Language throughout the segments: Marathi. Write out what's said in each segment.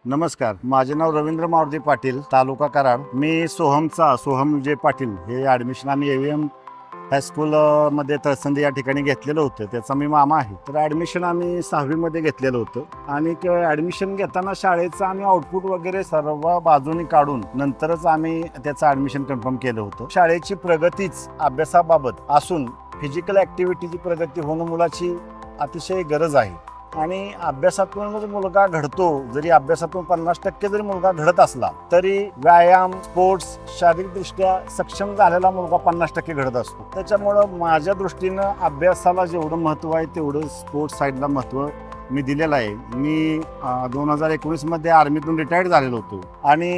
नमस्कार, माझे नाव रवींद्र मारुती पाटील, तालुका कराड. मी सोहम जे पाटील हे ॲडमिशन आम्ही AVM हायस्कूल मध्ये तळसंदी या ठिकाणी घेतलेलं होतं. त्याचा मी मामा आहे. तर ॲडमिशन आम्ही 6वीमध्ये घेतलेलं होतं आणि ॲडमिशन घेताना शाळेचं आम्ही आउटपुट वगैरे सर्व बाजूनी काढून नंतरच आम्ही त्याचं ॲडमिशन कन्फर्म केलं होतं. शाळेची प्रगतीच अभ्यासाबाबत असून फिजिकल ॲक्टिव्हिटीची प्रगती होणं मुलाची अतिशय गरज आहे. आणि अभ्यासातून मुलगा घडतो, जरी अभ्यासातून 50% जरी मुलगा घडत असला तरी व्यायाम, स्पोर्ट्स, शारीरिकदृष्ट्या सक्षम झालेला मुलगा 50% घडत असतो. त्याच्यामुळं माझ्या दृष्टीनं अभ्यासाला जेवढं महत्त्व आहे तेवढं स्पोर्ट्स साईडला महत्त्व मी दिलेलं आहे. मी 2019मध्ये आर्मीतून रिटायर्ड झालेलो होतो आणि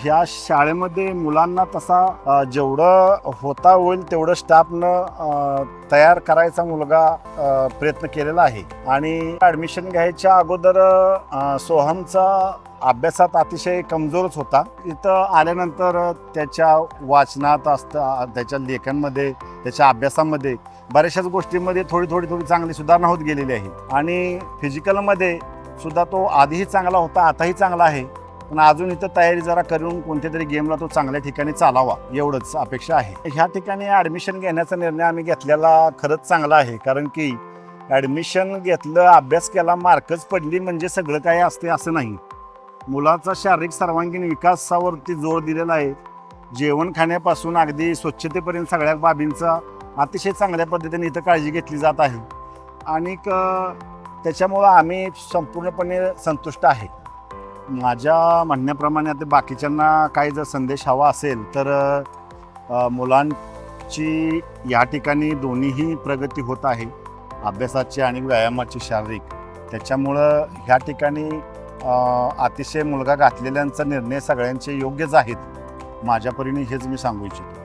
ह्या शाळेमध्ये मुलांना तसा जेवढं होता होईल तेवढं स्टाफनं तयार करायचा मुलगा प्रयत्न केलेला आहे. आणि ॲडमिशन घ्यायच्या अगोदर सोहमचा अभ्यासात अतिशय कमजोरच होता. इथं आल्यानंतर त्याच्या वाचनात असतं, त्याच्या लेखनमध्ये, त्याच्या अभ्यासामध्ये बऱ्याचशाच गोष्टींमध्ये थोडी चांगली सुधारणा होत गेलेली आहे. आणि फिजिकलमध्ये सुद्धा तो आधीही चांगला होता, आताही चांगला आहे. पण अजून इथं तयारी जरा करून कोणत्या तरी गेमला तो चांगल्या ठिकाणी चालावा एवढंच अपेक्षा आहे. ह्या ठिकाणी ॲडमिशन घेण्याचा निर्णय आम्ही घेतलेला खरंच चांगला आहे. कारण की ॲडमिशन घेतलं, अभ्यास केला, मार्कच पडली म्हणजे सगळं काही असते असं नाही. मुलाचा शारीरिक सर्वांगीण विकासावरती जोर दिलेला आहे. जेवण खाण्यापासून अगदी स्वच्छतेपर्यंत सगळ्या बाबींचा अतिशय चांगल्या पद्धतीने इथं काळजी घेतली जात आहे. आणि त्याच्यामुळं आम्ही संपूर्णपणे संतुष्ट आहे. माझ्या म्हणण्याप्रमाणे आता बाकीच्यांना काही जर संदेश हवा असेल तर मुलांची या ठिकाणी दोन्हीही प्रगती होत आहे, अभ्यासाची आणि व्यायामाची, शारीरिक. त्याच्यामुळं ह्या ठिकाणी अतिशय मुलगा घातलेल्यांचा निर्णय सगळ्यांचे योग्यच आहेत. माझ्या परीने हेच मी सांगू इच्छितो.